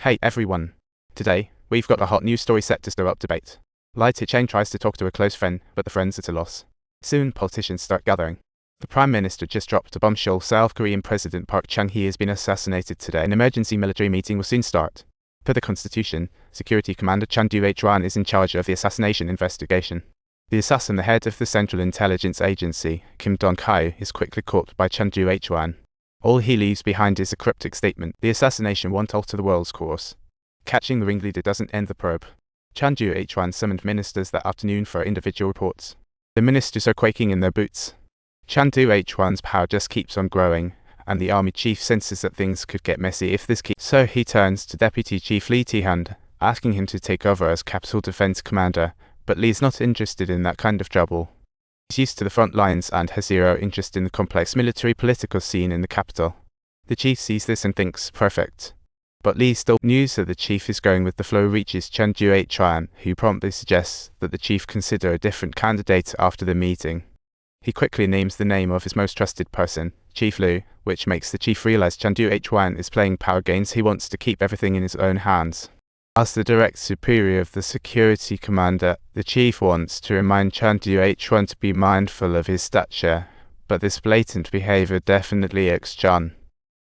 Hey everyone. Today, we've got a hot news story set to stir up debate. Lai Te-cheng tries to talk to a close friend, but the friend's at a loss. Soon, politicians start gathering. The Prime Minister just dropped a bombshell. South Korean President Park Chung-hee has been assassinated today. An emergency military meeting will soon start. Per the Constitution, Security Commander Chun Doo-hwan is in charge of the assassination investigation. The assassin, the head of the Central Intelligence Agency, Kim Dong-kai, is quickly caught by Chun Doo-hwan. All he leaves behind is a cryptic statement: the assassination won't alter the world's course. Catching the ringleader doesn't end the probe. Chun Doo-hwan summoned ministers that afternoon for individual reports. The ministers are quaking in their boots. Chun Doo-hwan's power just keeps on growing, and the army chief senses that things could get messy if this keeps. So he turns to Deputy Chief Lee Tae-han, asking him to take over as Capital Defense Commander, but Lee's not interested in that kind of trouble. He's used to the front lines and has zero interest in the complex military-political scene in the capital. The chief sees this and thinks, perfect. But Lee still news that the chief is going with the flow reaches Chun Doo-hwan, who promptly suggests that the chief consider a different candidate after the meeting. He quickly names the name of his most trusted person, Chief Liu, which makes the chief realize Chun Doo-hwan is playing power games. He wants to keep everything in his own hands. As the direct superior of the security commander, the chief wants to remind Chun Doo-hwan to be mindful of his stature, but this blatant behavior definitely irks Chun.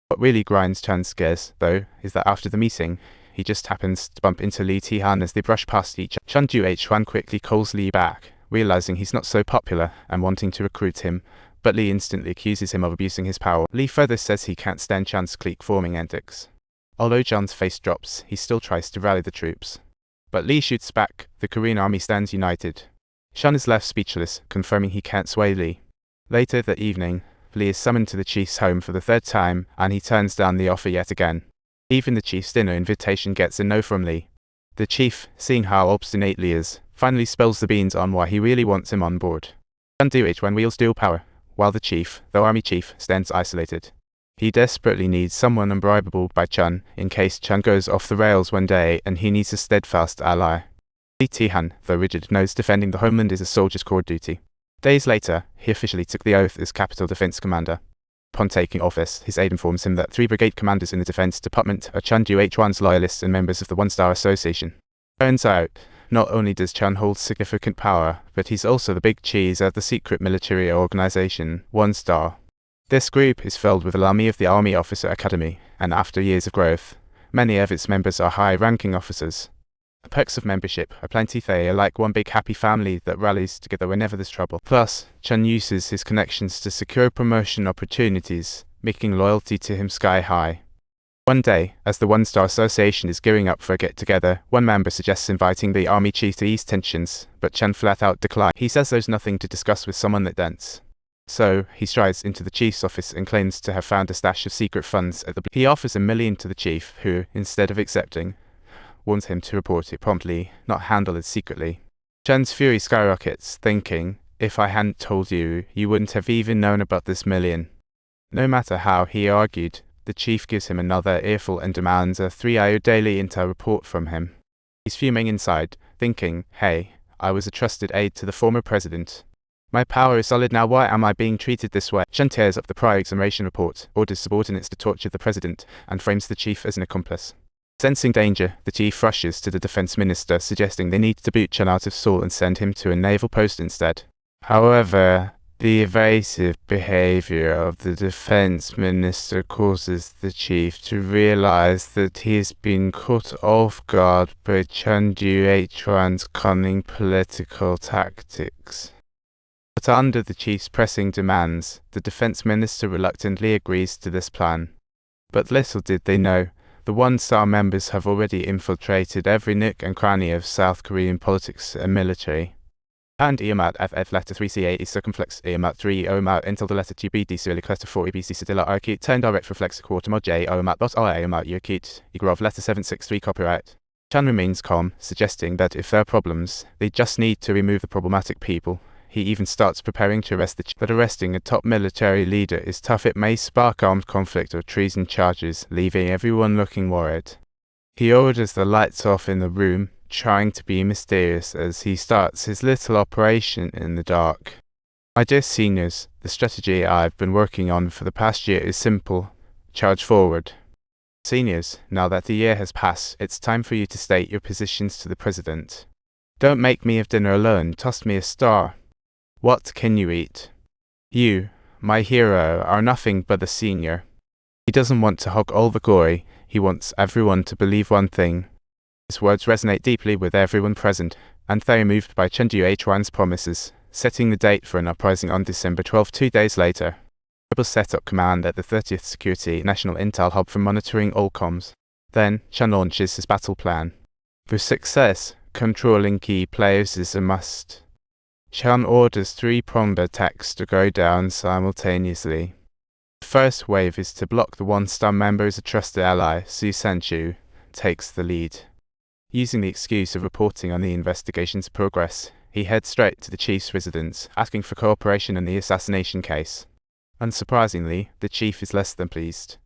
What really grinds Chun's gears, though, is that after the meeting, he just happens to bump into Lee Tae-han as they brush past each other. Chun Doo-hwan quickly calls Lee back, realizing he's not so popular and wanting to recruit him, but Lee instantly accuses him of abusing his power. Lee further says he can't stand Chun's clique-forming antics. Although Chun's face drops, he still tries to rally the troops. But Lee shoots back. The Korean army stands united. Chun is left speechless, confirming he can't sway Lee. Later that evening, Lee is summoned to the chief's home for the third time, and he turns down the offer yet again. Even the chief's dinner invitation gets a no from Lee. The chief, seeing how obstinate Lee is, finally spills the beans on why he really wants him on board. Chun Doo-hwan wields dual power, while the chief, the army chief, stands isolated. He desperately needs someone unbribable by Chun, in case Chun goes off the rails one day, and he needs a steadfast ally. Lee Tae-han, though rigid, knows defending the homeland is a soldier's core duty. Days later, he officially took the oath as Capital Defense Commander. Upon taking office, his aide informs him that 3 brigade commanders in the Defense Department are Chun Doo-hwan's loyalists and members of the One Star Association. Turns out, not only does Chun hold significant power, but he's also the big cheese at the secret military organization, One Star. This group is filled with alumni of the Army Officer Academy, and after years of growth, many of its members are high-ranking officers. The perks of membership are plenty. They are like one big happy family that rallies together whenever there's trouble. Plus, Chun uses his connections to secure promotion opportunities, making loyalty to him sky high. One day, as the One Star Association is gearing up for a get-together, one member suggests inviting the army chief to ease tensions, but Chun flat-out declines. He says there's nothing to discuss with someone that dance. So, he strides into the chief's office and claims to have found a stash of secret funds at the He offers $1 million to the chief, who, instead of accepting, warns him to report it promptly, not handle it secretly. Chun's fury skyrockets, thinking, if I hadn't told you, you wouldn't have even known about this $1 million. No matter how he argued, the chief gives him another earful and demands a 3-hour daily intel report from him. He's fuming inside, thinking, hey, I was a trusted aide to the former president. My power is solid now, why am I being treated this way? Chun tears up the prior examination report, orders subordinates to torture the president, and frames the chief as an accomplice. Sensing danger, the chief rushes to the defense minister, suggesting they need to boot Chun out of Seoul and send him to a naval post instead. However, the evasive behavior of the defense minister causes the chief to realize that he has been caught off guard by Chun Doo-hwan's cunning political tactics. But under the chief's pressing demands, the defense minister reluctantly agrees to this plan. But little did they know, the One Star members have already infiltrated every nook and cranny of South Korean politics and military. And earmarked FF letter 3CA is circumflex earmarked 3 earmarked until the letter 2BD Cyrillic letter 4 EBC Cedilla Arcute turn direct reflex quarter mod J earmarked dot I earmarked Urcute Igrov letter 763 copyright. Chun remains calm, suggesting that if there are problems, they just need to remove the problematic people. He even starts preparing to arrest the chief. But arresting a top military leader is tough. It may spark armed conflict or treason charges, leaving everyone looking worried. He orders the lights off in the room, trying to be mysterious as he starts his little operation in the dark. My dear seniors, the strategy I've been working on for the past year is simple. Charge forward. Seniors, now that the year has passed, it's time for you to state your positions to the president. Don't make me have dinner alone, toss me a star. What can you eat? You, my hero, are nothing but a senior. He doesn't want to hog all the glory, he wants everyone to believe one thing. His words resonate deeply with everyone present, and they are moved by Chen Duhuan's promises, setting the date for an uprising on December 12, 2 days later. Rebels set up command at the 30th Security National Intel Hub for monitoring all comms. Then, Chen launches his battle plan. For success, controlling key players is a must. Chen orders 3-pronged attacks to go down simultaneously. The first wave is to block the one-star member as a trusted ally. Su Sanchu takes the lead. Using the excuse of reporting on the investigation's progress, he heads straight to the chief's residence, asking for cooperation in the assassination case. Unsurprisingly, the chief is less than pleased.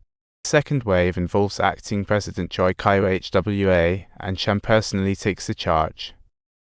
The second wave involves acting President Choi Kai-HWA, and Chen personally takes the charge.